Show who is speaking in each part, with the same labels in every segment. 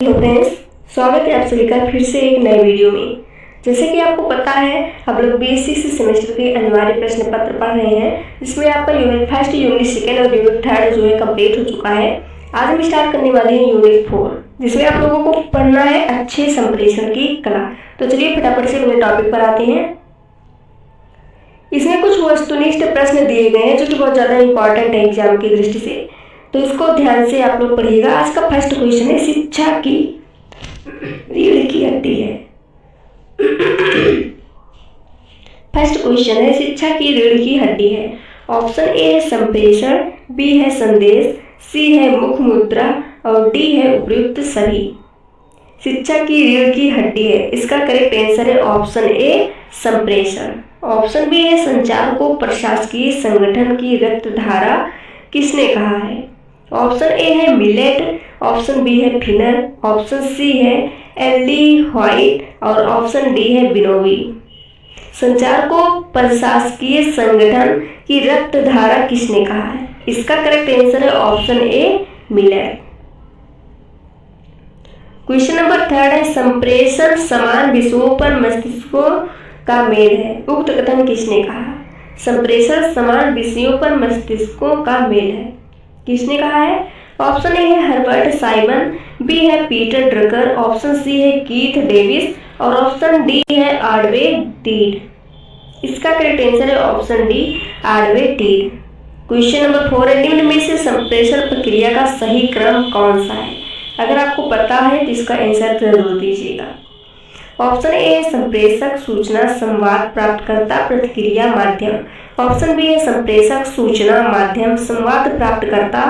Speaker 1: Hello friends, स्वागत है आप सभी का फिर से एक नए वीडियो में। जैसे कि आपको पता है, आप लोग बीएससी सेमेस्टर के अनिवार्य प्रश्न पत्र पढ़ रहे हैं, जिसमें आपका यूनिट फर्स्ट, यूनिट सेकेंड और यूनिट थर्ड जो है कंप्लीट हो चुका है। आज हम स्टार्ट करने वाले हैं यूनिट 4, जिसमें आप लोगों को पढ़ना है अच्छे संप्रेषण की कला। तो चलिए फटाफट से अपने टॉपिक पर आते हैं। इसमें कुछ वस्तुनिष्ठ प्रश्न दिए गए हैं जो कि बहुत ज़्यादा इंपॉर्टेंट है एग्जाम की दृष्टि से, तो इसको ध्यान से आप लोग पढ़िएगा। आज का फर्स्ट क्वेश्चन है, शिक्षा की रीढ़ की हड्डी है। फर्स्ट क्वेश्चन है, शिक्षा की रीढ़ की हड्डी है। ऑप्शन ए है संप्रेषण, बी है संदेश, सी है मुख मुद्रा और डी है उपयुक्त सभी। शिक्षा की रीढ़ की हड्डी है, इसका करेक्ट आंसर है ऑप्शन ए संप्रेषण। ऑप्शन बी है संचार को प्रशासकीय संगठन की रक्त धारा किसने कहा है। ऑप्शन ए है मिलेट, ऑप्शन बी है फिनर, ऑप्शन सी है एल्डी व्हाइट और ऑप्शन डी है बिनोवी। संचार को प्रशासकीय संगठन की रक्त धारा किसने कहा है, इसका करेक्ट आंसर है ऑप्शन ए मिलेट। क्वेश्चन नंबर थर्ड है, संप्रेषण समान विषयों पर मस्तिष्कों का मेल है, उक्त कथन किसने कहा। संप्रेषण समान विषयों पर मस्तिष्कों का मेल है, किसने कहा है। ऑप्शन ए है हर्बर्ट साइमन, बी है पीटर ड्रकर, ऑप्शन सी है कीथ डेविस और ऑप्शन डी है आर्डवे टीड। इसका करेक्ट आंसर है ऑप्शन डी आर्डवे टीड। क्वेश्चन नंबर 4 है, निम्न में से संप्रेषण प्रक्रिया का सही क्रम कौन सा है। अगर आपको पता है तो इसका आंसर जरूर दीजिएगा। ऑप्शन ए है संप्रेषक सूचना संवाद प्राप्तकर्ता प्रतिक्रिया माध्यम, ऑप्शन बी है संप्रेषक सूचना माध्यम संवाद प्राप्तकर्ता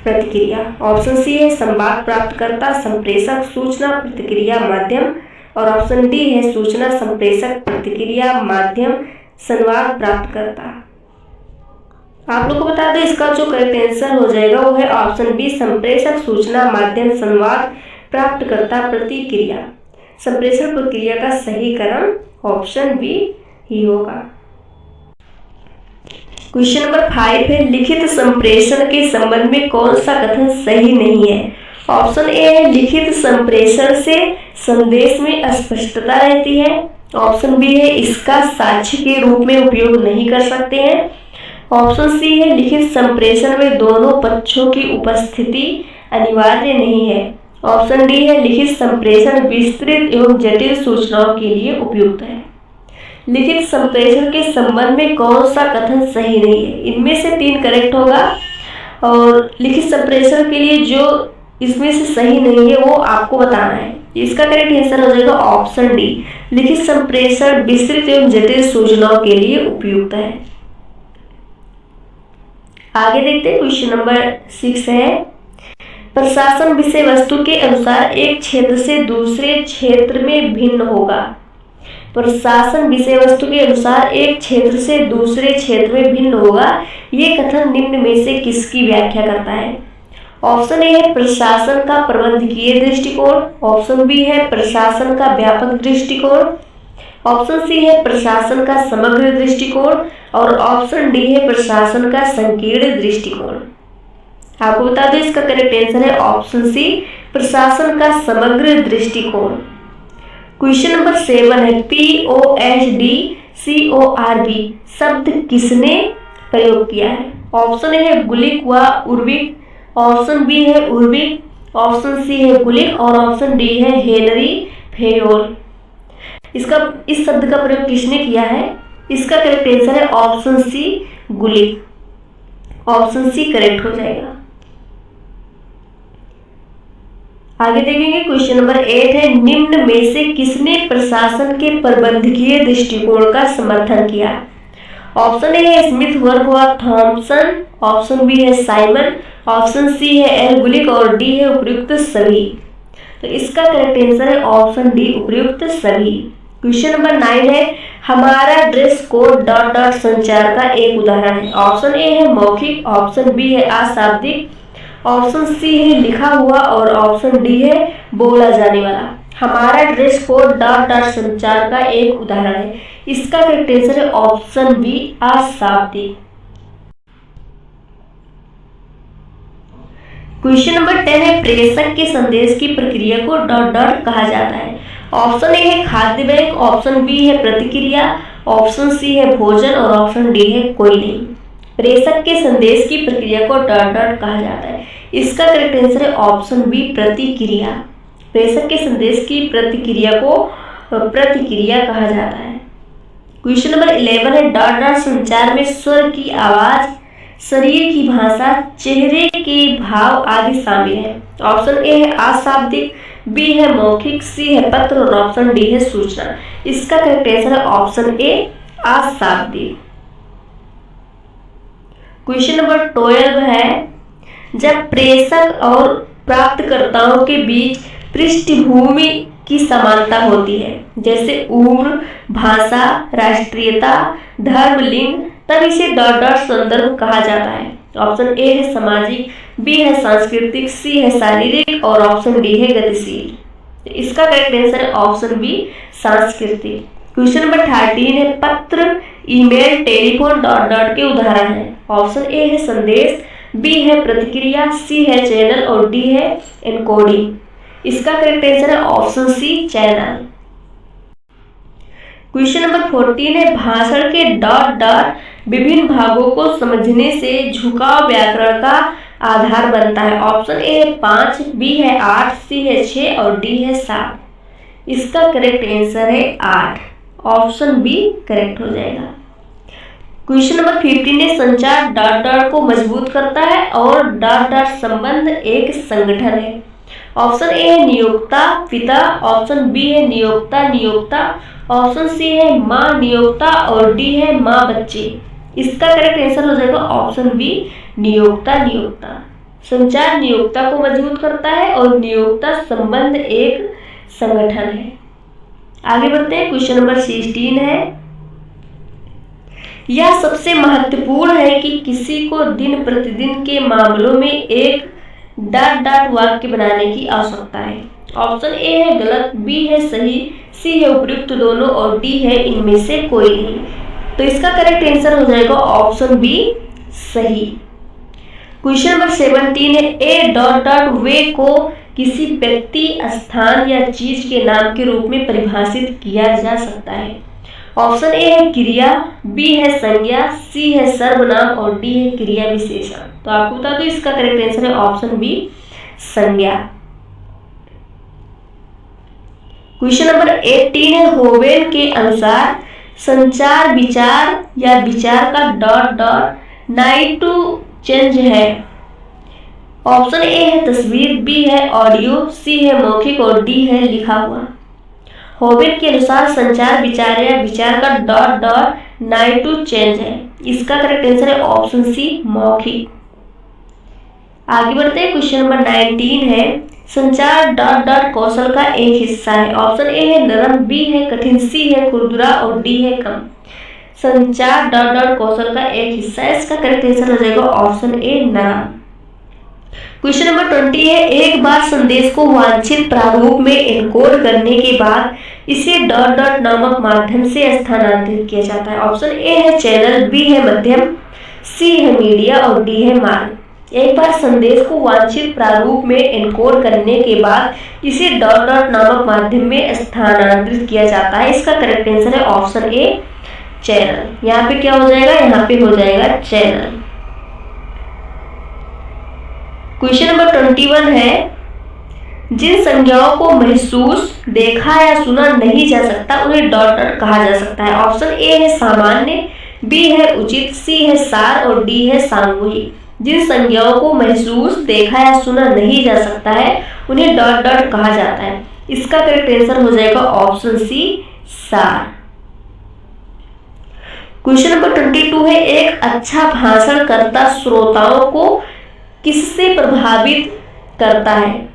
Speaker 1: प्रतिक्रिया, ऑप्शन सी है संवाद प्राप्तकर्ता संप्रेषक सूचना प्रतिक्रिया माध्यम और ऑप्शन डी है सूचना संप्रेषक प्रतिक्रिया माध्यम संवाद प्राप्तकर्ता। आप लोग को बता दें, इसका जो करेक्ट आंसर हो जाएगा वो है ऑप्शन बी संप्रेषक सूचना माध्यम संवाद प्राप्तकर्ता प्रतिक्रिया। संप्रेषण प्रक्रिया का सही क्रम ऑप्शन बी ही होगा। क्वेश्चन नंबर 5 है, लिखित संप्रेषण के संबंध में कौन सा कथन सही नहीं है। ऑप्शन ए है लिखित संप्रेषण से संदेश में अस्पष्टता रहती है, ऑप्शन बी है इसका साक्ष्य के रूप में उपयोग नहीं कर सकते हैं, ऑप्शन सी है लिखित संप्रेषण में दोनों पक्षों की उपस्थिति अनिवार्य नहीं है, ऑप्शन डी है लिखित संप्रेषण विस्तृत एवं जटिल सूचनाओं के लिए उपयुक्त है। लिखित संप्रेषण के संबंध में कौन सा कथन सही नहीं है, इनमें से 3 करेक्ट होगा और लिखित संप्रेषण के लिए जो इसमें से सही नहीं है वो आपको बताना है। इसका करेक्ट आंसर हो जाएगा ऑप्शन डी, लिखित संप्रेषण विस्तृत एवं जटिल सूचनाओं के लिए उपयुक्त है। आगे देखते हैं, क्वेश्चन नंबर 6 है, प्रशासन विषय वस्तु के अनुसार एक क्षेत्र से दूसरे क्षेत्र में भिन्न होगा। प्रशासन विषय वस्तु के अनुसार एक क्षेत्र से दूसरे क्षेत्र में भिन्न होगा, ये कथन निम्न में से किसकी व्याख्या करता है। ऑप्शन ए है प्रशासन का प्रबंधकीय दृष्टिकोण, ऑप्शन बी है प्रशासन का व्यापक दृष्टिकोण, ऑप्शन सी है प्रशासन का समग्र दृष्टिकोण और ऑप्शन डी है प्रशासन का संकीर्ण दृष्टिकोण। आपको बता दें, इसका करेक्ट आंसर है ऑप्शन सी प्रशासन का समग्र दृष्टिकोण। क्वेश्चन नंबर 7 है, POSDCORB शब्द किसने प्रयोग किया है। ऑप्शन ए है गुलिक व उर्विक, ऑप्शन बी है उर्विक, ऑप्शन सी है गुलिक और ऑप्शन डी है हेनरी फेयोल। इस शब्द का प्रयोग किसने किया है, इसका करेक्ट आंसर है ऑप्शन सी गुलिक। ऑप्शन सी करेक्ट हो जाएगा। आगे देखेंगे, क्वेश्चन नंबर 8 है, निम्न में से किसने प्रशासन के प्रबंधकीय दृष्टिकोण का समर्थन किया। ऑप्शन ए है स्मिथ वर्ग व थॉमसन, ऑप्शन बी है साइमन, ऑप्शन सी है एल गुलिक और डी है उपयुक्त सभी। तो इसका करेक्ट आंसर है ऑप्शन डी उपयुक्त सभी। क्वेश्चन नंबर 9 है, हमारा ड्रेस कोड ... संचार का एक उदाहरण है। ऑप्शन ए है मौखिक, ऑप्शन बी है अशाब्दिक, ऑप्शन सी है लिखा हुआ और ऑप्शन डी है बोला जाने वाला। हमारा ड्रेस कोड ... संचार का एक उदाहरण है, इसका करेक्ट आंसर है ऑप्शन बी अशाब्दिक। क्वेश्चन नंबर 10 है प्रेषक के संदेश की प्रक्रिया को डॉट डॉट कहा जाता है। ऑप्शन ए है खाद्य बैंक, ऑप्शन बी है प्रतिक्रिया, ऑप्शन सी है भोजन और ऑप्शन डी है कोई नहीं। प्रेषक के संदेश की प्रक्रिया को डॉट डॉट कहा जाता है। इसका करेक्ट आंसर है ऑप्शन बी प्रतिक्रिया। प्रेषक के संदेश की प्रतिक्रिया को प्रतिक्रिया कहा जाता है। क्वेश्चन नंबर 11 है डॉट डॉट संचार में स्वर की आवाज, शरीर की भाषा, चेहरे के भाव आदि शामिल है। ऑप्शन ए है अशाब्दिक, बी है मौखिक, सी है पत्र और ऑप्शन डी है सूचना। इसका करेक्ट आंसर है ऑप्शन ए अशाब्दिक। क्वेश्चन नंबर 12 है जब प्रेषक और प्राप्तकर्ताओं के बीच पृष्ठभूमि की समानता होती है, जैसे उम्र, भाषा, राष्ट्रीयता, धर्म, लिंग, तब इसे डॉट डॉट संदर्भ कहा जाता है। ऑप्शन ए है सामाजिक, बी है सांस्कृतिक, सी है शारीरिक और ऑप्शन डी है गतिशील। इसका करेक्ट आंसर है ऑप्शन बी सांस्कृतिक। क्वेश्चन नंबर 13 है पत्र, ईमेल, टेलीफोन डॉट डॉट के उदाहरण है। ऑप्शन ए है संदेश, बी है प्रतिक्रिया, सी है चैनल और डी है एनकोडिंग। इसका करेक्ट आंसर है option C channel. Question number 14 है भाषण के डॉट डॉट विभिन्न भागों को समझने से झुकाव व्याकरण का आधार बनता है। ऑप्शन ए है 5, बी है 8, सी है 6 और डी है 7। इसका करेक्ट आंसर है 8, ऑप्शन बी करेक्ट हो जाएगा। क्वेश्चन नंबर 15 है संचार डॉट डॉट को मजबूत करता है और डॉट डॉट संबंध एक संगठन है। ऑप्शन ए है नियोक्ता पिता, ऑप्शन बी है नियोक्ता नियोक्ता, ऑप्शन सी है माँ नियोक्ता और डी है माँ बच्चे। इसका करेक्ट आंसर हो जाएगा ऑप्शन बी नियोक्ता नियोक्ता। संचार नियोक्ता को मजबूत करता है और नियोक्ता संबंध एक संगठन है। आगे बढ़ते हैं। क्वेश्चन नंबर 16 है यह सबसे महत्वपूर्ण है कि किसी को दिन प्रतिदिन के मामलों में एक डॉट डॉट वाक्य बनाने की आवश्यकता है। ऑप्शन ए है गलत, बी है सही, सी है उपयुक्त दोनों और डी है इनमें से कोई नहीं। तो इसका करेक्ट आंसर हो जाएगा ऑप्शन बी सही। क्वेश्चन नंबर 17 है ए डॉट डॉट वे को किसी व्यक्ति, स्थान या चीज के नाम के रूप में परिभाषित किया जा सकता है। ऑप्शन ए है क्रिया, बी है संज्ञा, सी है सर्वनाम और डी है क्रिया विशेषण। तो आपको बता दो इसका करेक्ट आंसर है ऑप्शन बी संज्ञा। क्वेश्चन नंबर 18 है होवेन के अनुसार संचार विचार या विचार का डॉट डॉट नाइट टू चेंज है। ऑप्शन ए है तस्वीर, बी है ऑडियो, सी है मौखिक और डी है लिखा हुआ। होवेन के अनुसार संचार विचार या विचार का डॉट डॉट नाइट टू चेंज है। इसका करेक्ट आंसर है ऑप्शन सी मौखिक। आगे बढ़ते हैं। क्वेश्चन नंबर 19 है संचार डॉट डॉट कौशल का एक हिस्सा है। ऑप्शन ए है नरम, बी है कठिन, सी है खुरदुरा और डी है कम। संचार डॉट डॉट कौशल का एक हिस्सा है। इसका करेक्ट आंसर हो जाएगा ऑप्शन ए नरम। क्वेश्चन नंबर 20 है एक बार संदेश को वांछित प्रारूप में एनकोड करने के बाद इसे डॉट डॉट नामक माध्यम से स्थानांतरित किया जाता है। ऑप्शन ए है चैनल, बी है माध्यम, सी है मीडिया और डी है मार्ग। एक बार संदेश को वांछित प्रारूप में एनकोड करने के बाद इसे डॉट डॉट नामक माध्यम में स्थानांतरित किया जाता है। इसका करेक्ट आंसर है ऑप्शन ए चैनल। यहाँ पे क्या हो जाएगा, यहाँ पे हो जाएगा चैनल। क्वेश्चन नंबर 21 है जिन संज्ञाओं को महसूस, देखा या सुना नहीं जा सकता उन्हें डॉट डॉट कहा जा सकता है। ऑप्शन ए है सामान्य, बी है उचित, सी है सार और डी है सामूहिक। जिन संज्ञाओं को महसूस, देखा या सुना नहीं जा सकता है उन्हें डॉट डॉट कहा जाता है। इसका करेक्ट आंसर हो जाएगा ऑप्शन सी सार। क्वेश्चन नंबर 22 है एक अच्छा भाषणकर्ता श्रोताओं को किससे प्रभावित करता है।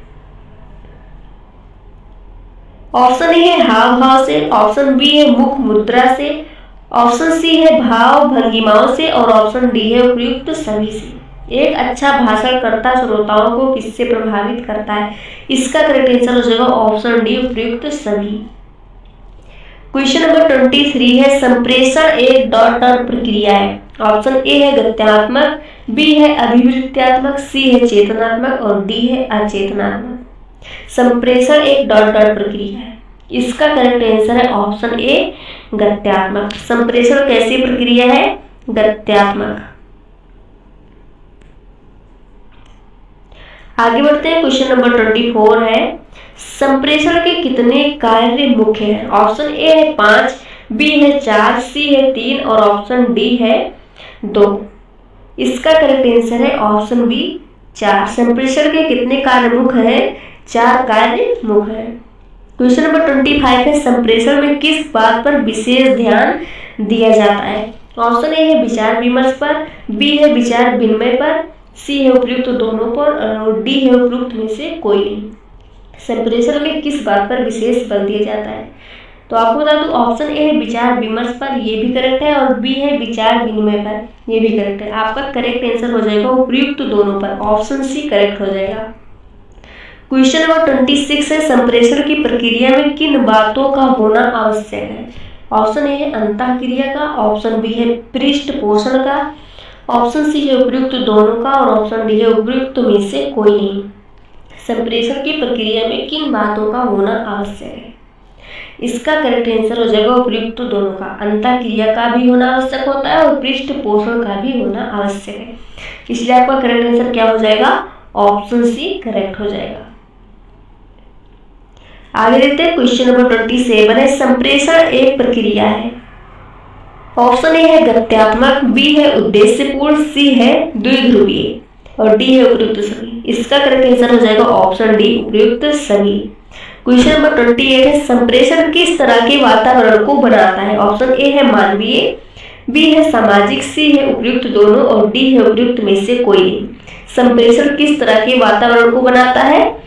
Speaker 1: ऑप्शन ए है हाव भाव से, ऑप्शन बी है मुख मुद्रा से, ऑप्शन सी है भाव भंगिमाओं से और ऑप्शन डी है उपयुक्त सभी से। एक अच्छा भाषणकर्ता श्रोताओं को किससे प्रभावित करता है। इसका करेक्ट आंसर हो जाएगा ऑप्शन डी उपयुक्त सभी। क्वेश्चन नंबर 23 है संप्रेषण एक डॉट डॉट प्रक्रिया है। ऑप्शन ए है गत्यात्मक, बी है अभिवृत्त्यात्मक, सी है चेतनात्मक और डी है अचेतनात्मक। संप्रेषण एक डॉट डॉट प्रक्रिया है। इसका करेक्ट आंसर है ऑप्शन ए गत्यात्मक। संप्रेषण कैसी प्रक्रिया है? गत्यात्मक। आगे बढ़ते हैं, क्वेश्चन नंबर 24 है संप्रेषण के कितने कार्य मुख्य हैं? ऑप्शन ए है 5, बी है 4, सी है 3 और ऑप्शन डी है 2। इसका करेक्ट आंसर है ऑप्शन बी 4। संप्रेषण के कितने कार्य मुख्य हैं? 4 कार्य मुख्य हैं। क्वेश्चन नंबर 25 है संप्रेषण में किस बात पर विशेष ध्यान दिया जाता है? ऑप्शन ए है विचार विमर्श पर, बी है विचार विनिमय पर, सी है उपयुक्त दोनों पर और डी है उपयुक्त में से कोई नहीं। संप्रेषण में किस बात पर विशेष बल दिया जाता है? तो आपको बता दूं ऑप्शन ए है विचार विमर्श पर, ये भी करेक्ट है, और बी है विचार विनिमय पर, ये भी करेक्ट है। आपका करेक्ट आंसर हो जाएगा उपयुक्त दोनों पर, ऑप्शन सी करेक्ट हो जाएगा। क्वेश्चन नंबर 26 है संप्रेषण की प्रक्रिया में किन बातों का होना आवश्यक है? ऑप्शन ए है अंतःक्रिया का, ऑप्शन बी है पृष्ठ पोषण का, ऑप्शन सी है उपयुक्त दोनों का और ऑप्शन डी है उपयुक्त में से कोई नहीं। संप्रेषण की प्रक्रिया में किन बातों का होना आवश्यक है? इसका करेक्ट आंसर हो जाएगा उपयुक्त दोनों का। अंतःक्रिया का भी होना आवश्यक होता है और पृष्ठ पोषण का भी होना आवश्यक है, इसलिए आपका करेक्ट आंसर क्या हो जाएगा? ऑप्शन सी करेक्ट हो जाएगा। आगे देखते हैं, क्वेश्चन नंबर 27 है संप्रेषण एक प्रक्रिया है। ऑप्शन ए है गत्यात्मक, बी है उद्देश्यपूर्ण, सी है द्विध्रुवीय और डी है उपयुक्त सभी। इसका करेक्ट आंसर हो जाएगा ऑप्शन डी उपयुक्त सभी। क्वेश्चन नंबर 28 है संप्रेषण किस तरह के वातावरण को बनाता है? ऑप्शन ए है मानवीय, बी है सामाजिक, सी है उपयुक्त दोनों और डी है उपयुक्त में से कोई नहीं। संप्रेषण किस तरह के वातावरण को बनाता है?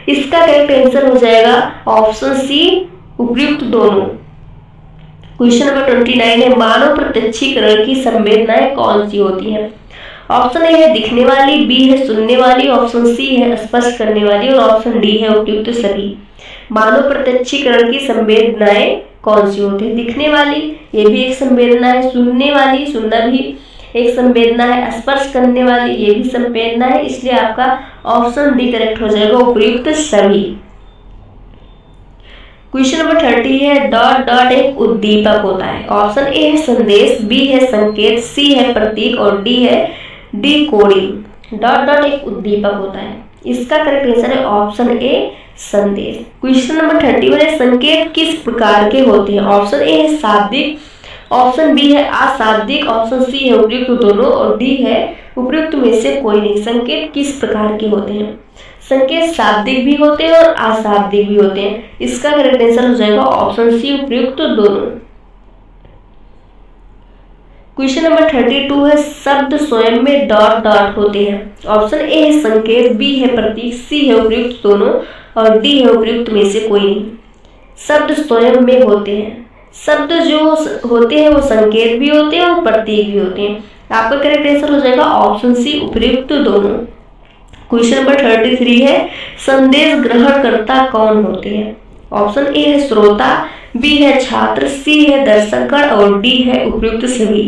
Speaker 1: इसका करेक्ट आंसर हो जाएगा ऑप्शन सी उपयुक्त दोनों। क्वेश्चन नंबर 29 है मानव प्रत्यक्षीकरण की संवेदनाएं कौन सी होती हैं? ऑप्शन ए है दिखने वाली, बी है सुनने वाली, ऑप्शन सी है स्पर्श करने वाली और ऑप्शन डी है उपयुक्त सभी। मानव प्रत्यक्षीकरण की संवेदनाएं कौन सी होती है? दिखने वाली, ये भी एक संवेदना है, सुनने वाली, सुनना भी एक संवेदना है, स्पर्श करने वाली, ये भी संवेदना है, इसलिए आपका ऑप्शन डी करेक्ट हो जाएगा उपयुक्त सभी। क्वेश्चन नंबर 30 है डॉट डॉट एक उद्दीपक होता है। ऑप्शन ए है संदेश, बी है संकेत, सी है प्रतीक और डी है डिकोडिंग। डॉट डॉट एक उद्दीपक होता है, इसका करेक्ट आंसर है ऑप्शन ए संदेश। क्वेश्चन नंबर 31 है संकेत किस प्रकार के होते हैं? ऑप्शन ए है शाब्दिक, ऑप्शन बी है अशाब्दिक, ऑप्शन सी है उपयुक्त दोनों और डी है उपयुक्त में से कोई नहीं। संकेत किस प्रकार के होते हैं? संकेत शाब्दिक भी होते हैं और अशाब्दिक भी होते हैं, इसका करेक्ट आंसर हो जाएगा ऑप्शन सी उपयुक्त दोनों। क्वेश्चन नंबर 32 है शब्द स्वयं में डॉट डॉट होते हैं। ऑप्शन ए है संकेत, बी है प्रतीक, सी है उपयुक्त दोनों और डी है उपयुक्त में से कोई नहीं। शब्द स्वयं में होते हैं, शब्द जो होते हैं वो संकेत भी होते हैं और प्रतीक भी होते हैं, आपका करेक्ट आंसर हो जाएगा ऑप्शन सी उपयुक्त दोनों। क्वेश्चन नंबर 33 है संदेश ग्रहणकर्ता कौन होते हैं? ऑप्शन ए है श्रोता, बी है छात्र, सी है दर्शकगण और डी है उपयुक्त सभी।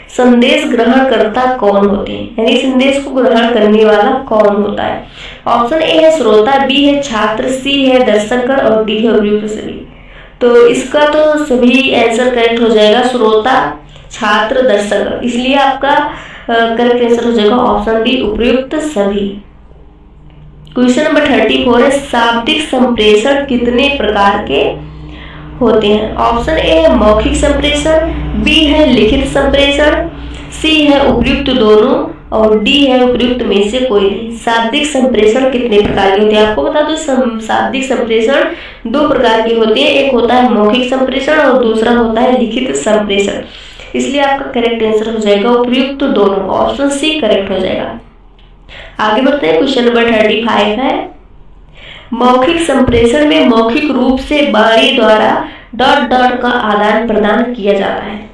Speaker 1: संदेश ग्रहणकर्ता कौन होते हैं, यानी संदेश को ग्रहण करने वाला कौन होता है? ऑप्शन ए है श्रोता, बी है छात्र, सी है दर्शकगण और डी है उपयुक्त सभी। तो इसका तो सभी आंसर करेक्ट हो जाएगा, श्रोता, छात्र, दर्शकगण, इसलिए आपका करेक्ट आंसर हो जाएगा ऑप्शन डी उपयुक्त सभी। क्वेश्चन नंबर 34 है शाब्दिक संप्रेषण कितने प्रकार के होते हैं? ऑप्शन ए है मौखिक संप्रेषण, बी है लिखित संप्रेषण, सी है उपयुक्त दोनों और डी है उपयुक्त में से कोई नहीं। शाब्दिक संप्रेषण कितने प्रकार के होते हैं? आपको बता दो शाब्दिक संप्रेषण 2 प्रकार के होते हैं, एक होता है मौखिक संप्रेषण और दूसरा होता है लिखित संप्रेषण, इसलिए आपका करेक्ट आंसर हो जाएगा उपयुक्त दोनों, ऑप्शन सी करेक्ट हो जाएगा। आगे बढ़ते हैं, क्वेश्चन नंबर 35 है मौखिक संप्रेषण में मौखिक रूप से वाणी द्वारा डॉट डॉट का आदान प्रदान किया जाता है।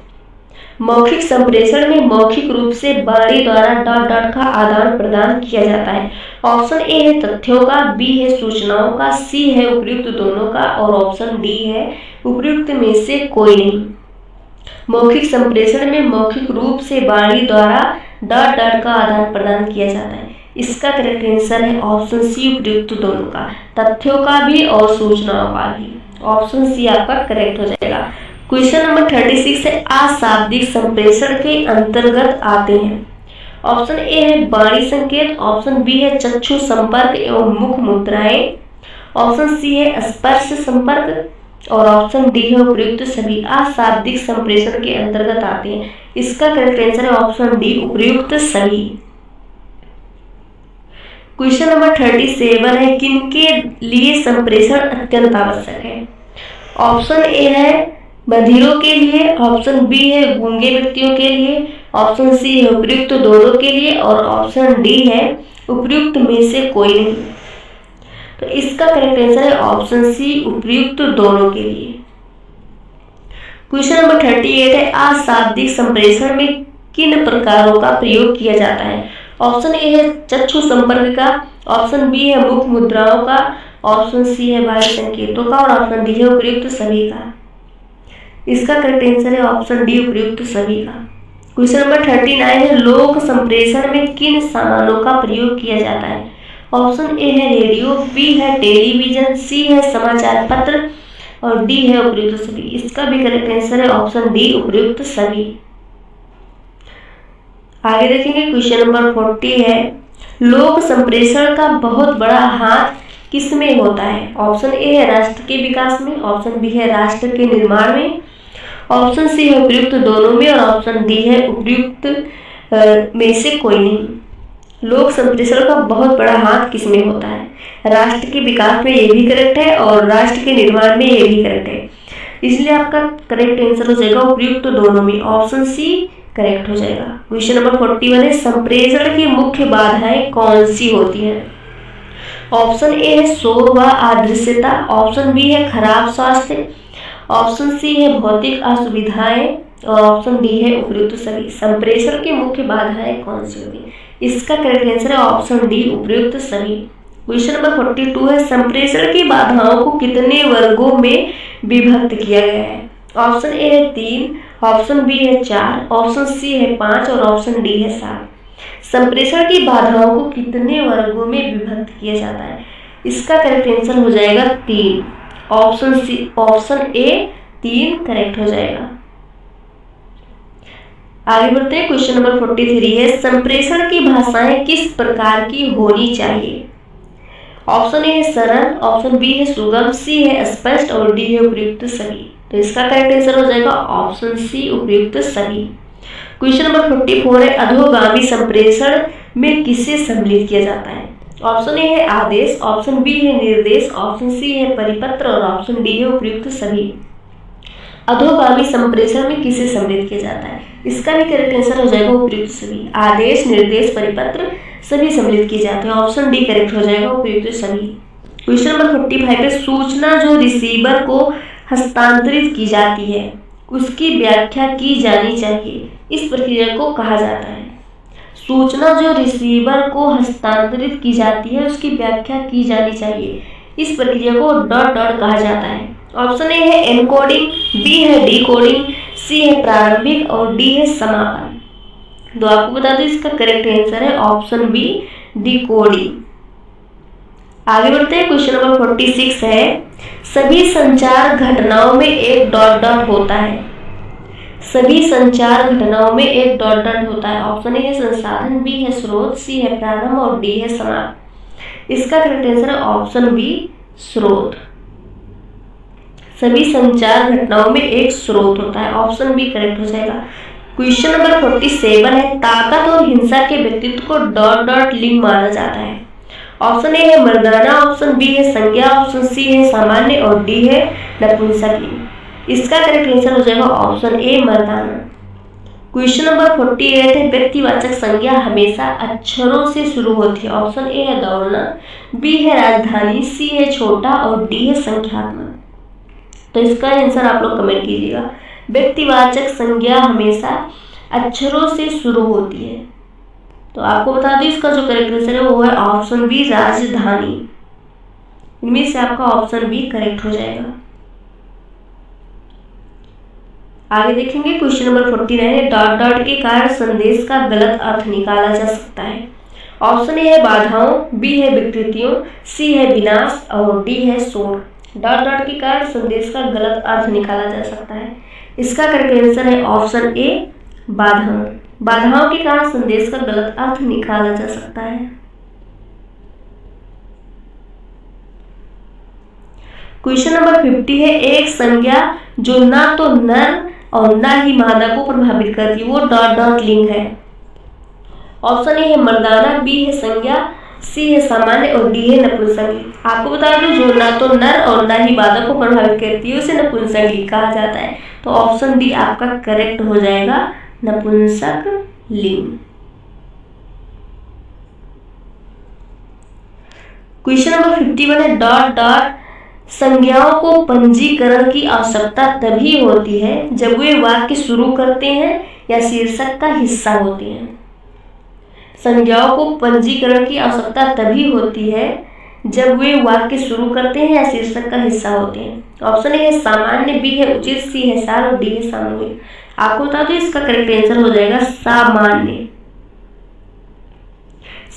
Speaker 1: मौखिक संप्रेषण में मौखिक रूप से वाणी द्वारा डॉट डॉट का आदान प्रदान किया जाता है। ऑप्शन ए है तथ्यों का, बी है सूचनाओं का, सी है उपयुक्त दोनों का और ऑप्शन डी है उपयुक्त में से कोई नहीं। मौखिक संप्रेषण में मौखिक रूप से वाणी द्वारा डॉट डॉट का आदान प्रदान किया जाता है। इसका करेक्ट आंसर है ऑप्शन सी, उपयुक्त दोनों का, तथ्यों का भी और सूचनाओं का भी। ऑप्शन सी आपका करेक्ट हो जाएगा। क्वेश्चन नंबर 36 है, अशाब्दिक संप्रेषण के अंतर्गत आते हैं। ऑप्शन ए है वाणी संकेत, ऑप्शन बी है चक्षु संपर्क एवं मुख मुद्राएं, ऑप्शन सी है स्पर्श संपर्क और ऑप्शन डी है उपयुक्त सभी। अशाब्दिक संप्रेषण के अंतर्गत आते हैं। इसका करेक्ट आंसर है ऑप्शन डी, उपयुक्त सभी। क्वेश्चन नंबर 37 है, किनके लिए संप्रेषण अत्यंत आवश्यक है। ऑप्शन ए है बधिरों के लिए, ऑप्शन बी है गूंगे व्यक्तियों के लिए, ऑप्शन सी है उपयुक्त दोनों के लिए और ऑप्शन डी है उपयुक्त में से कोई नहीं। तो इसका करेक्ट आंसर है ऑप्शन सी, उपयुक्त दोनों के लिए। क्वेश्चन नंबर 38 है, अशाब्दिक संप्रेषण में किन प्रकारों का प्रयोग किया जाता है। ऑप्शन ए है चक्षु संपर्क का, ऑप्शन बी है मुख मुद्राओं का, ऑप्शन सी है वाणी संकेतों का और ऑप्शन डी है उपयुक्त सभी का। इसका करेक्ट आंसर है ऑप्शन डी, उपयुक्त सभी का। क्वेश्चन नंबर 39 है, लोक संप्रेषण में किन सामानों का प्रयोग किया जाता है। ऑप्शन ए है रेडियो, बी है टेलीविजन, सी है समाचार पत्र और डी है उपयुक्त सभी। इसका भी करेक्ट आंसर है ऑप्शन डी, उपयुक्त सभी। आगे देखेंगे क्वेश्चन नंबर 40 है, लोक संप्रेषण का बहुत बड़ा हाथ किसमें होता है। ऑप्शन ए है राष्ट्र के विकास में, ऑप्शन बी है राष्ट्र के निर्माण में, ऑप्शन सी है उपयुक्त दोनों में और ऑप्शन डी है उपयुक्त में से कोई नहीं। लोक संप्रेषण का बहुत बड़ा हाथ किसमें होता है। राष्ट्र के विकास में ये भी करेक्ट है और राष्ट्र के निर्माण में ये भी करेक्ट है, इसलिए आपका करेक्ट आंसर हो जाएगा उपयुक्त दोनों में, ऑप्शन सी करेक्ट हो जाएगा। क्वेश्चन नंबर 41 है, संप्रेषण की मुख्य बाधाएं कौन सी होती हैं। ऑप्शन ए है शोर व अदृश्यता, ऑप्शन बी है खराब स्वास्थ्य, ऑप्शन सी है भौतिक असुविधाएं और ऑप्शन डी है उपयुक्त सभी। संप्रेषण की मुख्य बाधाएं कौन सी होती है। इसका करेक्ट आंसर है ऑप्शन डी, उपयुक्त सभी। क्वेश्चन नंबर 42 है, संप्रेषण की बाधाओं को कितने वर्गों में विभक्त किया गया है। ऑप्शन ए है 3, ऑप्शन बी है 4, ऑप्शन सी है 5 और ऑप्शन डी है 7। संप्रेषण की बाधाओं को कितने वर्गों में विभक्त किया जाता है। इसका करेक्ट आंसर हो जाएगा 3, option C, option A 3 correct हो जाएगा। आगे बढ़ते हैं क्वेश्चन नंबर 43 है, संप्रेषण की भाषाएं किस प्रकार की होनी चाहिए। ऑप्शन ए है सरल, ऑप्शन बी है सुगम, सी है स्पष्ट और डी है उपयुक्त सभी। तो इसका करेक्ट आंसर हो जाएगा ऑप्शन सी, उपयुक्त सभी। क्वेश्चन नंबर 44 है, अधोगामी संप्रेषण में किसे सम्मिलित किया जाता है। ऑप्शन ए है आदेश, ऑप्शन बी है निर्देश, ऑप्शन सी है परिपत्र और ऑप्शन डी है उपयुक्त सभी। अधोगामी संप्रेषण में किसे सम्मिलित किया जाता है। इसका भी करेक्ट आंसर हो जाएगा उपयुक्त सभी। आदेश, निर्देश, परिपत्र सभी सम्मिलित किए जाते हैं, ऑप्शन डी करेक्ट हो जाएगा, उपयुक्त सभी। क्वेश्चन नंबर 45 है, सूचना जो रिसीवर को हस्तांतरित की जाती है उसकी व्याख्या की जानी चाहिए, इस प्रक्रिया को कहा जाता है। सूचना जो रिसीवर को हस्तांतरित की जाती है उसकी व्याख्या की जानी चाहिए, इस प्रक्रिया को डॉट डॉट कहा जाता है। ऑप्शन ए है एनकोडिंग, बी है डिकोडिंग, सी है प्रारंभिक और डी है समापन। तो आपको बता दें इसका करेक्ट आंसर है ऑप्शन बी, डिकोडिंग। आगे बढ़ते हैं क्वेश्चन नंबर 46 है, सभी संचार घटनाओं में एक डॉट डॉट होता है। सभी संचार घटनाओं में एक डॉट डॉट होता है। ऑप्शन ए है संसाधन, बी है स्रोत, सी है प्रारंभ और डी है समाप्त। इसका करेक्ट आंसर है ऑप्शन बी, स्रोत। सभी संचार घटनाओं में एक स्रोत होता है, ऑप्शन बी करेक्ट हो जाएगा। क्वेश्चन नंबर 47 है, ताकत और हिंसा के व्यक्तित्व को डॉट डॉट लिंग माना जाता है। ऑप्शन ए है मर्दाना, ऑप्शन बी है संज्ञा, ऑप्शन सी है सामान्य और डी है नपुंसक। इसका करेक्ट आंसर हो जाएगा option A, Mardana. Question number 48 है, व्यक्तिवाचक संज्ञा हमेशा अक्षरों से शुरू होती है। ऑप्शन ए है दौड़ना, बी है राजधानी, सी है छोटा और डी है संख्यात्मक। तो इसका आंसर आप लोग कमेंट कीजिएगा। व्यक्तिवाचक संज्ञा हमेशा अक्षरों से शुरू होती है। तो आपको बता दूं इसका जो करेक्ट आंसर है वो है ऑप्शन बी, राजधानी। इनमें से आपका ऑप्शन बी करेक्ट हो जाएगा। आगे देखेंगे क्वेश्चन नंबर 49 है, डॉट डॉट के कारण संदेश का गलत अर्थ निकाला जा सकता है। ऑप्शन ए है बाधाओं, बी है विकृतियों, सी है विनाश और डी है शोर। डॉट डॉट के कारण संदेश का गलत अर्थ निकाला जा सकता है। इसका करेक्ट आंसर है ऑप्शन ए बाधाओं। बाधाओं के कारण संदेश का गलत अर्थ निकाला जा सकता है। क्वेश्चन नंबर 50 है, एक संज्ञा जो ना तो नर और ना ही मादा को प्रभावित करती है वो डॉट डॉट लिंग है। ऑप्शन ए है मर्दाना, बी है संज्ञा, सी है सामान्य और डी है नपुंसकलिंग। आपको बता दूं जो ना तो नर और ना ही मादा को प्रभावित करती है उसे नपुंसकलिंग कहा जाता है। तो ऑप्शन डी आपका करेक्ट हो जाएगा, नपुंसकलिंग। क्वेश्चन नंबर 51 है, डॉट डॉट संज्ञाओं को पंजीकरण की आवश्यकता तभी होती है जब वे वाक्य शुरू करते हैं या शीर्षक का हिस्सा होते हैं। संज्ञाओं को पंजीकरण की आवश्यकता तभी होती है जब वे वाक्य शुरू करते हैं या शीर्षक का हिस्सा होते हैं। ऑप्शन ए है सामान्य, बी है उचित, सी है सार और डी है सामूहिक। आपको बता दो इसका करेक्ट आंसर हो जाएगा सामान्य।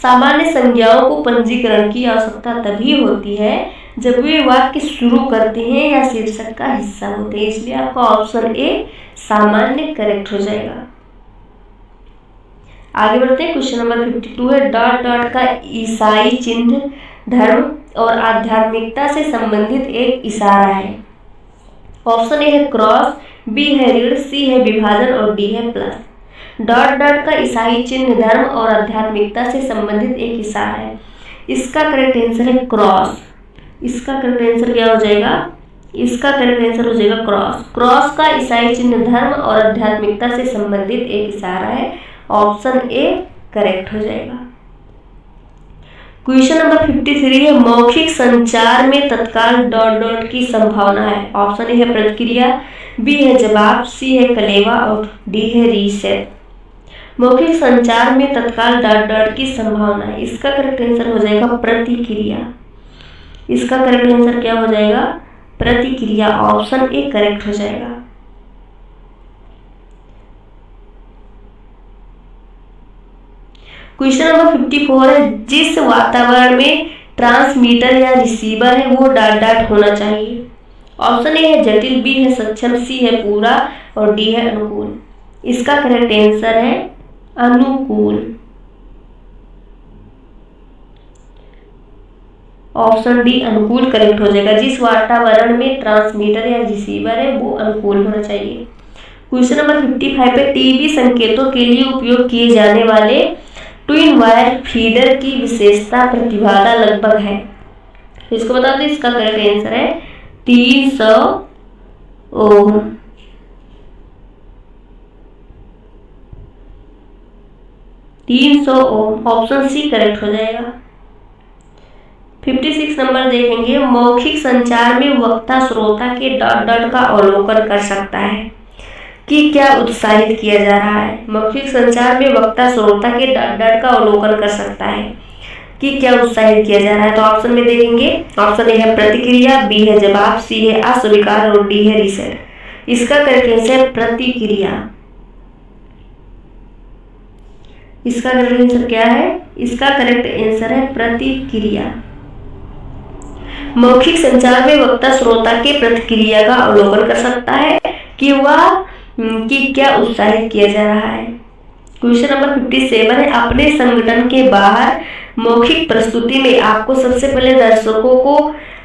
Speaker 1: सामान्य संज्ञाओं को पंजीकरण की आवश्यकता तभी होती है जब वे वाक्य शुरू करते हैं या शीर्षक का हिस्सा होते हैं, इसलिए आपका ऑप्शन ए सामान्य करेक्ट हो जाएगा। आगे बढ़ते हैं क्वेश्चन नंबर 52 है, डॉट डॉट का ईसाई चिन्ह धर्म और आध्यात्मिकता से संबंधित एक इशारा है। ऑप्शन ए है क्रॉस, बी है ऋण, सी है विभाजन और डी है प्लस। डॉट डॉट का ईसाई चिन्ह धर्म और आध्यात्मिकता से संबंधित एक इशारा है। इसका करेक्ट आंसर है क्रॉस। इसका करेक्ट आंसर क्या हो जाएगा? इसका करेक्ट आंसर हो जाएगा क्रॉस। क्रॉस का ईसाई चिन्ह धर्म और आध्यात्मिकता से संबंधित एक इशारा है। ऑप्शन ए करेक्ट हो जाएगा। क्वेश्चन नंबर 53 है, मौखिक संचार में तत्काल डॉट डॉट की संभावना है। ऑप्शन ए है प्रतिक्रिया, बी है जवाब, सी है कलेवा और डी है रीसेट। मौखिक संचार में तत्काल डॉट डॉट की संभावना है। इसका करेक्ट आंसर हो जाएगा प्रतिक्रिया। इसका करेक्ट आंसर क्या हो जाएगा? प्रतिक्रिया। ऑप्शन ए करेक्ट हो जाएगा। क्वेश्चन नंबर 54 है, जिस वातावरण में ट्रांसमीटर या रिसीवर है वो डॉट डॉट होना चाहिए। ऑप्शन ए है जटिल, बी है सक्षम, सी है पूरा और डी है अनुकूल। इसका करेक्ट आंसर है अनुकूल। ऑप्शन डी अनुकूल करेक्ट हो जाएगा। जिस वातावरण में ट्रांसमीटर या रिसीवर है वो अनुकूल होना चाहिए। क्वेश्चन नंबर 55 पे टीवी संकेतों के लिए उपयोग किए जाने वाले ट्विन वायर फीडर की विशेषता प्रतिबाधा लगभग है। इसको बता दें, इसका करेक्ट आंसर है 300 ओम। ऑप्शन सी करेक्ट हो जाएगा। 56 नंबर देखेंगे, मौखिक संचार में वक्ता श्रोता के डॉट डॉट का अवलोकन कर सकता है कि क्या उत्साहित किया जा रहा है। मौखिक संचार में वक्ता श्रोता के डॉट डॉट का अवलोकन कर सकता है कि क्या उत्साहित किया जा रहा है। तो ऑप्शन में देखेंगे, ऑप्शन ए है प्रतिक्रिया, बी है जवाब, सी है अस्वीकार और डी है रीसेट। इसका करेक्ट आंसर है प्रतिक्रिया। इसका करेक्ट आंसर क्या है? इसका करेक्ट आंसर है प्रतिक्रिया। मौखिक संचार में वक्ता श्रोता के प्रतिक्रिया का अवलोकन कर सकता है कि वह कि क्या उत्साहित किया जा रहा है। क्वेश्चन नंबर 57 है, अपने संगठन के बाहर मौखिक प्रस्तुति में आपको सबसे पहले दर्शकों को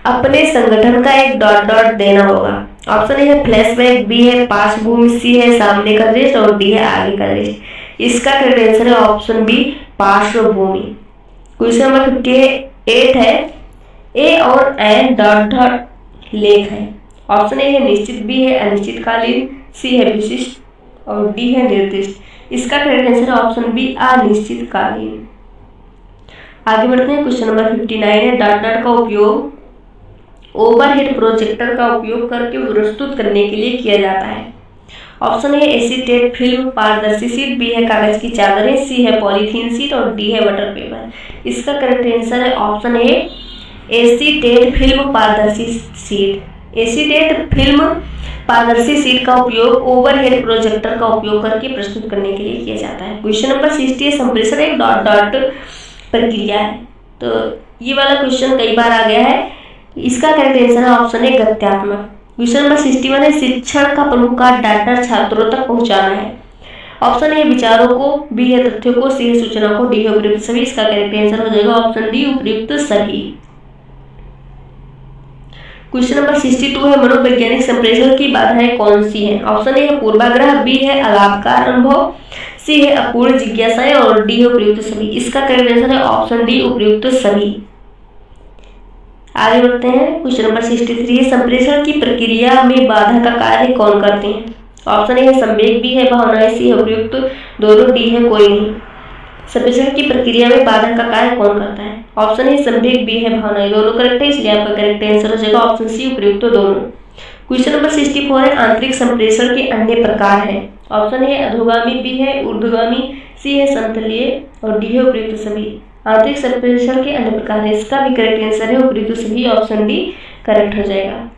Speaker 1: अपने संगठन का एक डॉट डॉट देना होगा। ऑप्शन ए है फ्लैशबैक, बी है पार्श्वभूमि, सी है सामने का दृश्य और डी है आगे का दृश्य। इसका करेक्ट आंसर है ऑप्शन बी पार्श्वभूमि। क्वेश्चन नंबर 58 है, ए और एन डॉट डॉट लेख है। ऑप्शन ए है निश्चित, बी है अनिश्चितकालीन, सी है विशिष्ट और डी है निर्दिष्ट। इसका करेक्ट आंसर है ऑप्शन बी अनिश्चितकालीन। आगे बढ़ते हैं, क्वेश्चन नंबर 59 है, डॉट डॉट का उपयोग ओवरहेड प्रोजेक्टर का उपयोग करके प्रस्तुत करने के लिए किया जाता है। ऑप्शन ए एसीटेट फिल्म पारदर्शी शीट, बी है कागज की चादरें, सी है पॉलीथीन शीट और डी है बटर पेपर। इसका करेक्ट आंसर है ऑप्शन ए एसीटेट फिल्म पारदर्शी शीट। एसीटेट फिल्म पारदर्शी शीट का उपयोग ओवरहेड प्रोजेक्टर का उपयोग करके प्रस्तुत करने के लिए किया जाता है। क्वेश्चन नंबर 60 है, संप्रेषण एक डॉट डॉट प्रक्रिया है। तो ये वाला क्वेश्चन कई बार आ गया है। इसका करेक्ट आंसर है ऑप्शन ए गत्यात्मक। क्वेश्चन नंबर 61 है, शिक्षण का प्रमुख कार्य डाटा छात्रों तक पहुंचाना है। ऑप्शन ए विचारों को, बी है तथ्यों को, सी है सूचना को, डी है उपयुक्त सभी। इसका करेक्ट आंसर हो जाएगा ऑप्शन डी उपयुक्त सभी। क्वेश्चन नंबर 62 है, मनोवैज्ञानिक संप्रेषण की बाधाएं कौन सी हैं? ऑप्शन ए है पूर्वाग्रह, बी है अलाभकार अनुभव, सी है अपूर्ण जिज्ञासाएं और डी है उपयुक्त सभी। इसका करेक्ट आंसर है ऑप्शन डी उपयुक्त सभी। आगे बढ़ते हैं। क्वेश्चन नंबर 63 है, संप्रेषण की प्रक्रिया में बाधा का कार्य कौन करते हैं? ऑप्शन ए है संवेग, बी है भावनाएं, सी है उपयुक्त दोनों, डी है कोई नहीं। संप्रेषण की प्रक्रिया में बाधा का कार्य कौन करता है? ऑप्शन ए संवेग, बी है भावनाएं, दोनों करेक्ट है, इसलिए आपका करेक्ट आंसर हो जाएगा ऑप्शन सी उपयुक्त दोनों। क्वेश्चन नंबर 64 है, आंतरिक संप्रेषण के अन्य प्रकार है। ऑप्शन ए अधोगामी, बी है ऊर्ध्वगामी, सी है समतलीय और डी है उपयुक्त सभी। आंतरिक संप्रेषण के अन्य प्रकार है, इसका भी करेक्ट आंसर है उपयुक्त सभी, ऑप्शन डी करेक्ट हो जाएगा।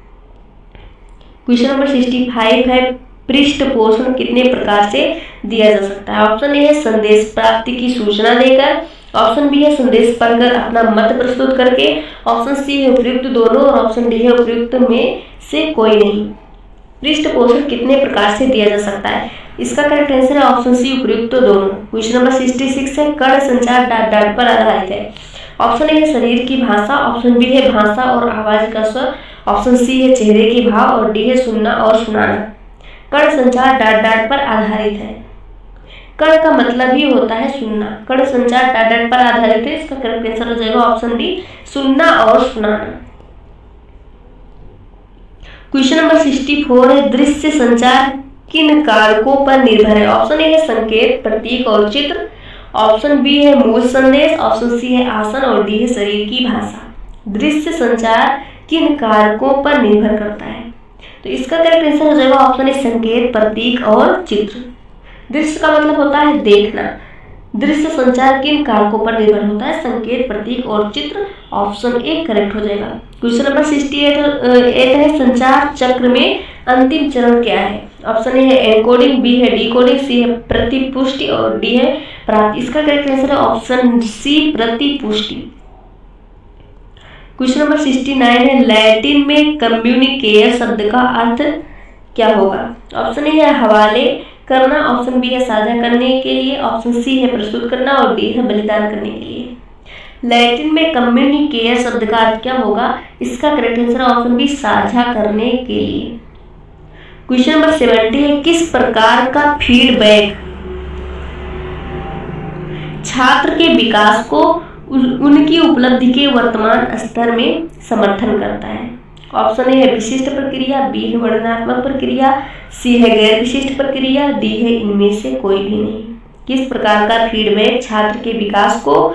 Speaker 1: क्वेश्चन नंबर 65 है, पृष्ठ पोषण कितने प्रकार से दिया जा सकता है? ऑप्शन ए है संदेश प्राप्ति की सूचना देकर, ऑप्शन बी है संदेश पाकर अपना मत प्रस्तुत करके, ऑप्शन सी है उपयुक्त दोनों और ऑप्शन डी है उपयुक्त में से कोई नहीं। पृष्ठ पोषण कितने प्रकार से दिया जा सकता है? इसका करेक्ट आंसर है ऑप्शन सी उपयुक्त दोनों। क्वेश्चन नंबर 66 है, कण संचार डाट डाट पर आधारित है। ऑप्शन ए है शरीर की भाषा, ऑप्शन बी है भाषा और आवाज का स्वर, ऑप्शन सी है चेहरे के भाव और डी है सुनना और सुनाना। कण संचार डाट डाट पर आधारित है। कण का मतलब ही होता है सुनना। कण संचार डाट डाट पर आधारित है, इसका करेक्ट आंसर हो जाएगा ऑप्शन डी सुनना और सुनाना। क्वेश्चन नंबर 64 है, दृश्य संचार किन कारकों पर निर्भर है? ऑप्शन ए है संकेत, प्रतीक और चित्र, ऑप्शन बी है मूल संदेश, ऑप्शन सी है आसन और डी है शरीर की भाषा। दृश्य संचार किन कारकों पर निर्भर करता है? तो इसका करेक्ट आंसर हो जाएगा ऑप्शन ए संकेत, प्रतीक और चित्र। दृश्य का मतलब होता है देखना। दृश्य संचार किन कारकों पर निर्भर होता है? संकेत, प्रतीक और चित्र, ऑप्शन ए करेक्ट हो जाएगा। क्वेश्चन नंबर 68 है, संचार चक्र में अंतिम चरण क्या है? ऑप्शन ए है एनकोडिंग, बी है डिकोडिंग, सी है प्रतिपुष्टि और डी है प्राप्ति। इसका करेक्ट आंसर है ऑप्शन सी प्रतिपुष्टि। क्वेश्चन नंबर 69 है, लैटिन में कम्युनिकेयर शब्द का अर्थ क्या होगा? ऑप्शन ए है हवाले करना, ऑप्शन बी है साझा करने के लिए, ऑप्शन सी है प्रस्तुत करना और डी है बलिदान करने के लिए। लैटिन में कम्युनिकेयर शब्द का अर्थ क्या होगा? इसका करेक्ट आंसर ऑप्शन बी साझा करने के लिए। क्वेश्चन नंबर 70 है, किस प्रकार का फीडबैक छात्र के विकास को उनकी उपलब्धि के वर्तमान स्तर में समर्थन करता है? ऑप्शन ए है विशिष्ट प्रक्रिया, बी है वर्णनात्मक प्रक्रिया, सी है गैर विशिष्ट प्रक्रिया, डी है इनमें से कोई भी नहीं। किस प्रकार का फीडबैक छात्र के विकास को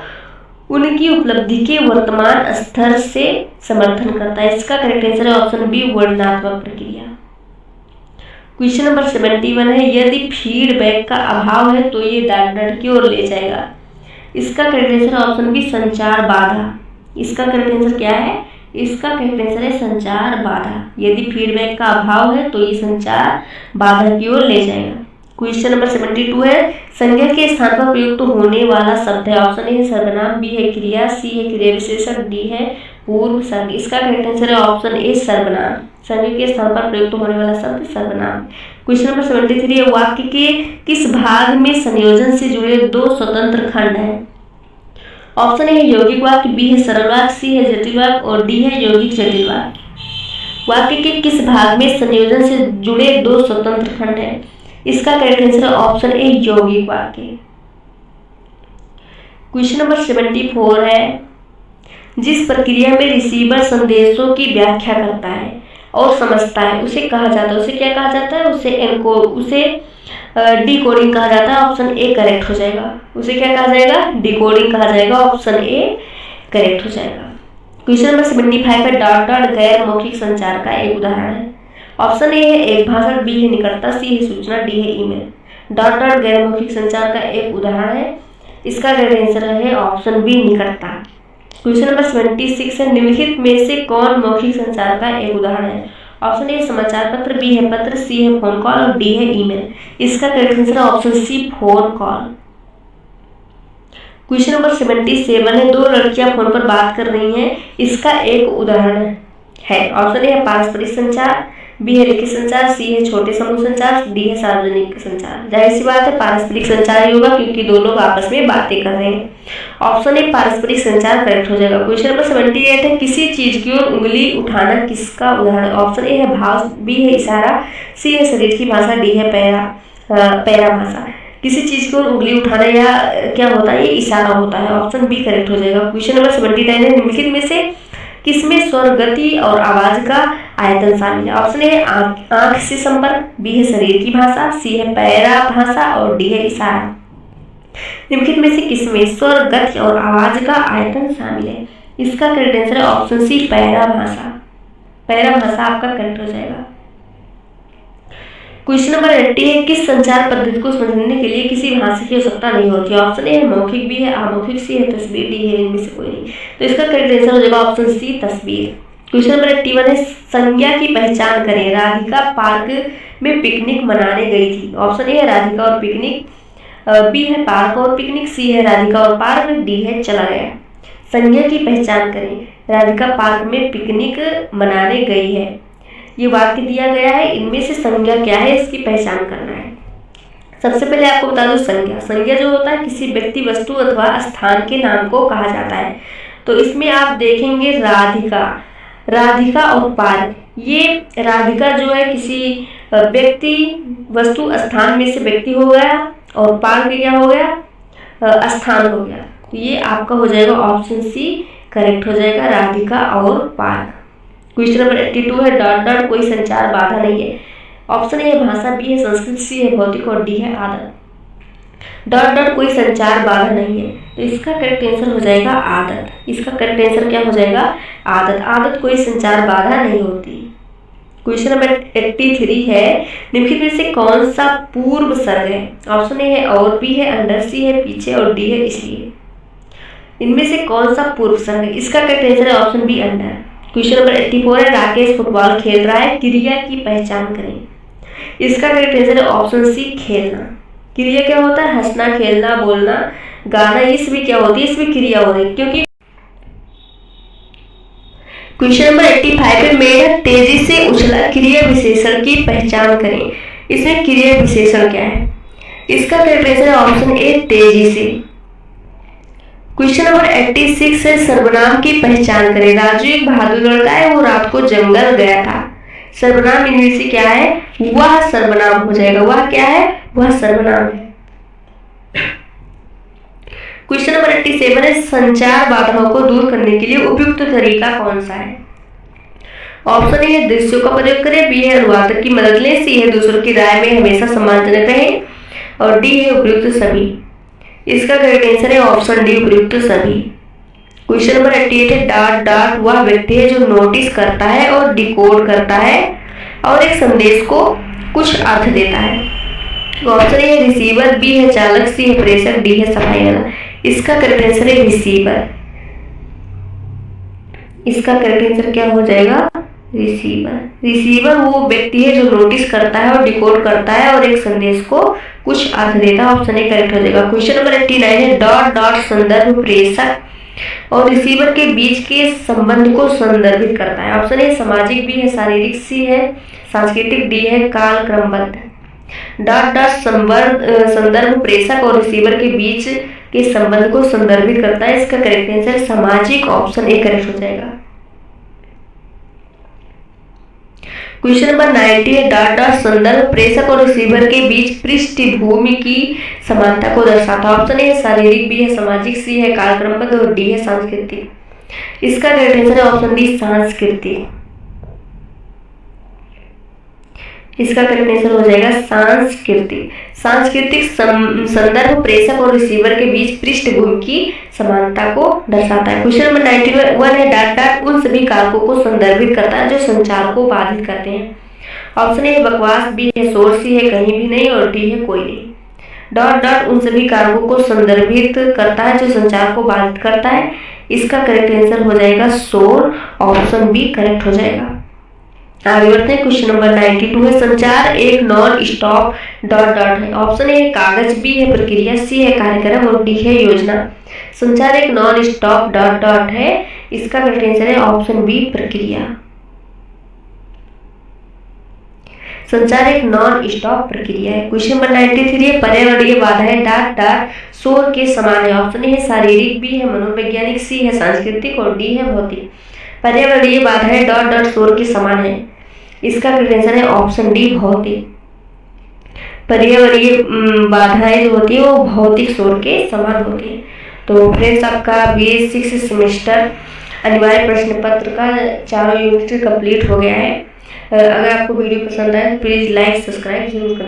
Speaker 1: उनकी उपलब्धि के वर्तमान स्तर से समर्थन करता है? इसका करेक्ट आंसर है ऑप्शन बी वर्णनात्मक प्रक्रिया। क्वेश्चन नंबर 71 है, यदि फीडबैक का अभाव है तो ये डाट डाट की ओर ले जाएगा। इसका करेक्ट आंसर ऑप्शन बी संचार बाधा। इसका करेक्ट आंसर क्या है? इसका करेक्ट आंसर है संचार बाधा। यदि फीडबैक का अभाव है तो ये संचार बाधा की ओर ले जाएगा। क्वेश्चन नंबर 72 है, संज्ञा के स्थान पर प्रयुक्त होने वाला शब्द है। ऑप्शन ए है सर्वनाम, बी है क्रिया, सी है क्रिया विशेषण, डी है पूर्व सर्ग। इसका करेक्ट आंसर है ऑप्शन ए सर्वनाम। संज्ञा के स्थान पर प्रयुक्त होने वाला शब्द सर्वनाम। क्वेश्चन नंबर 73 है, वाक्य के किस भाग में संयोजन से जुड़े दो स्वतंत्र खंड हैं? ऑप्शन ए है यौगिक वाक्य, बी है सरल वाक्य, सी है जटिल वाक्य और डी है यौगिक जटिल वाक्य। वाक्य के किस भाग में संयोजन से जुड़े दो स्वतंत्र खंड हैं? इसका करेक्ट आंसर है ऑप्शन ए यौगिक वाक्य। क्वेश्चन नंबर 74 है, जिस प्रक्रिया में रिसीवर संदेशों की व्याख्या करता है और समझता है उसे कहा जाता है, उसे क्या कहा जाता है? उसे डिकोडिंग कहा जाता है। ऑप्शन ए करेक्ट हो जाएगा। उसे क्या कहा जाएगा? डिकोडिंग कहा जाएगा। ऑप्शन ए करेक्ट हो जाएगा। क्वेश्चन नंबर 75 है, डॉट डॉट गैर मौखिक संचार का एक उदाहरण है। ऑप्शन ए है एक भाषण, बी है निकटता, सी है सूचना, डी है ईमेल। डॉट डॉट गैर मौखिक संचार का एक उदाहरण है। इसका करेक्ट आंसर है ऑप्शन बी निकटता। क्वेश्चन नंबर 76 है, निम्नलिखित में से कौन मौखिक संचार का एक उदाहरण है? ऑप्शन ए समाचार पत्र, बी है पत्र, सी है फोन कॉल और डी है ईमेल। इसका करेक्ट आंसर है option C phone call. Question number 77 है, दो लड़कियां फोन पर बात कर रही हैं, इसका एक उदाहरण है। ऑप्शन ए है पारस्परिक संचार, बी है लिखित संचार, सी है छोटे समूह संचार, डी है सार्वजनिक संचार। जाहिर सी बात है पारस्परिक संचार ही होगा क्योंकि दो लोग आपस में बातें कर रहे हैं। ऑप्शन ए पारस्परिक संचार करेक्ट हो जाएगा। क्वेश्चन नंबर 78 है, किसी चीज की ओर उंगली उठाना किसका उदाहरण। ऑप्शन ए है भाव, बी है इशारा, सी है शरीर की भाषा, डी है पैरा भाषा। किसी चीज की ओर उंगली उठाना या क्या होता है, ये इशारा होता है। ऑप्शन बी करेक्ट हो जाएगा। क्वेश्चन नंबर 79 है, निम्नलिखित में से किसमें स्वर, गति और आवाज का आयतन शामिल है। ऑप्शन ए आंख से संपर्क, बी है शरीर की भाषा, सी है पैरा भाषा और डी है इशारा। निम्नलिखित में से किसमें स्वर, गति और आवाज का आयतन शामिल है। इसका करेक्ट आंसर है ऑप्शन सी पैरा भाषा। पैरा भाषा आपका करेक्ट हो जाएगा। क्वेश्चन नंबर 80 है, किस संचार पद्धति को समझने के लिए किसी भाषा की आवश्यकता नहीं होती है। ऑप्शन ए है मौखिक, बी है अमौखिक, सी है तस्वीर, डी है इनमें से कोई नहीं। तो इसका करेक्ट आंसर हो जाएगा ऑप्शन सी तस्वीर। क्वेश्चन नंबर 81 है, संज्ञा की पहचान करें। राधिका पार्क में पिकनिक मनाने गई थी। ऑप्शन ए है राधिका और पिकनिक, बी है पार्क और पिकनिक, सी है राधिका और पार्क, डी है चला गया। संज्ञा की पहचान करें, राधिका पार्क में पिकनिक मनाने गई है, ये वाक्य दिया गया है, इनमें से संज्ञा क्या है इसकी पहचान करना है। सबसे पहले आपको बता दूं संज्ञा, संज्ञा जो होता है किसी व्यक्ति, वस्तु अथवा स्थान के नाम को कहा जाता है। तो इसमें आप देखेंगे राधिका, राधिका और पार्क, ये राधिका जो है किसी व्यक्ति, वस्तु, स्थान में से व्यक्ति हो गया और पार्क क्या हो गया, स्थान हो गया। तो ये आपका हो जाएगा ऑप्शन सी करेक्ट हो जाएगा, राधिका और पार्क। क्वेश्चन नंबर 82 है, डॉट डॉट कोई संचार बाधा नहीं है। ऑप्शन ए है भाषा, बी है संस्कृत, सी है भौतिक और डी है आदत। डॉट डॉट कोई संचार बाधा नहीं है, तो इसका करेक्ट आंसर हो जाएगा आदत। इसका करेक्ट आंसर क्या हो जाएगा, आदत। आदत कोई संचार बाधा नहीं होती। क्वेश्चन नंबर 83 है, निम्नलिखित में से कौन सा पूर्व सर्ग है। ऑप्शन ए है और, बी है अंडर, सी है पीछे और डी है इसलिए। इनमें से कौन सा पूर्व सर्ग है, इसका करेक्ट आंसर है option be under. Question number 84 है, राकेश फुटबॉल खेल रहा है, क्रिया की पहचान करें। इसका करेक्ट आंसर है ऑप्शन सी खेलना। क्रिया क्या होता है, हंसना, खेलना, बोलना, गाना, ये सभी क्या होती है, इसमें क्रिया हो रही है। क्योंकि क्वेश्चन नंबर 85 पे मेढक तेजी से उछला, क्रिया विशेषण की पहचान करें। इसमें क्रिया विशेषण क्या है, इसका करेक्ट आंसर है ऑप्शन ए तेजी से। क्वेश्चन नंबर 86 है, सर्वनाम की पहचान करें। राजू एक बहादुर लड़का है, वो रात को जंगल गया था। सर्वनाम इनमें से क्या है, वह सर्वनाम हो जाएगा। वह क्या है, वह सर्वनाम है। क्वेश्चन नंबर 87 है, संचार बाधाओं को दूर करने के लिए उपयुक्त तरीका कौन सा है। ऑप्शन ए है दृश्यों का प्रयोग करें, बी है अनुवादक की मदद लें, सी है दूसरों की राय में हमेशा सम्मानजनक रहें और डी है उपयुक्त सभी। इसका करेक्ट आंसर है ऑप्शन डी उपयुक्त सभी। क्वेश्चन नंबर 88 है, डॉट डॉट वह व्यक्ति है जो नोटिस करता है और डिकोड करता है और एक संदेश को कुछ अर्थ देता है। ऑप्शन ए है रिसीवर, बी है चालक, सी है प्रेषक, डी है सफाई वाला। इसका करेक्ट आंसर है रिसीवर। इसका करेक्ट आंसर क्या हो जाएगा, रिसीवर। रिसीवर वो व्यक्ति है जो नोटिस करता है और डिकोड करता है और एक संदेश को कुछ अर्थ देता है। ऑप्शन ए करेक्ट हो जाएगा। क्वेश्चन नंबर 89 है, डॉट डॉट संदर्भ प्रेषक और रिसीवर के बीच के संबंध को संदर्भित करता है। ऑप्शन ए सामाजिक, बी है शारीरिक, सी है सांस्कृतिक, डी है काल क्रमबद्ध। डॉट डॉट संदर्भ प्रेषक और रिसीवर के बीच के संबंध को संदर्भित करता है। इसका करेक्ट आंसर सामाजिक, ऑप्शन ए करेक्ट हो जाएगा। क्वेश्चन नंबर 90 है, डॉट डॉट संदर्भ प्रेषक और रिसीवर के बीच पृष्ठभूमि की समानता को दर्शाता है। ऑप्शन ए शारीरिक, बी है सामाजिक, सी है कालक्रमबद्ध और डी है सांस्कृतिक। इसका करेक्ट आंसर है ऑप्शन डी सांस्कृतिक। इसका करेक्ट आंसर हो जाएगा सांस्कृतिक। सांस्कृतिक संदर्भ प्रेषक और रिसीवर के बीच पृष्ठभूमि की समानता को दर्शाता है। क्वेश्चन नंबर 91 है, डॉट डॉट उन सभी कारकों को संदर्भित करता है जो संचार को बाधित करते हैं। ऑप्शन ए बकवास, बी है शोर, सी है कहीं भी नहीं और डी है कोई नहीं। डॉट डॉट उन सभी कारकों को संदर्भित करता है जो संचार को बाधित करता है। इसका करेक्ट आंसर हो जाएगा शोर, ऑप्शन बी करेक्ट हो जाएगा। आगे बढ़ते हैं। क्वेश्चन नंबर 92 है, संचार एक नॉन स्टॉप डॉट डॉट है। ऑप्शन ए कागज, बी है प्रक्रिया, सी है कार्यक्रम और डी है योजना। संचार एक नॉन स्टॉप डॉट डॉट है, इसका करेक्ट आंसर है ऑप्शन बी प्रक्रिया। संचार एक नॉन स्टॉप प्रक्रिया है। क्वेश्चन नंबर 93 है, पर्यावरणीय बाधाएं डॉट डॉट शोर के समान है। ऑप्शन ए है शारीरिक, बी है मनोवैज्ञानिक, सी है सांस्कृतिक और डी है भौतिक। पर्यावरणीय बाधाएं डॉट डॉट शोर के समान है, इसका करेक्ट आंसर है ऑप्शन डी भौतिक। पर्यावरणीय बाधाएं जो होती है वो भौतिक शोर के समान होती है। तो फ्रेंड्स, आपका BA 6 सेमेस्टर अनिवार्य प्रश्न पत्र का चारों यूनिट कंप्लीट हो गया है। अगर आपको वीडियो पसंद आए तो प्लीज़ लाइक सब्सक्राइब जरूर करें।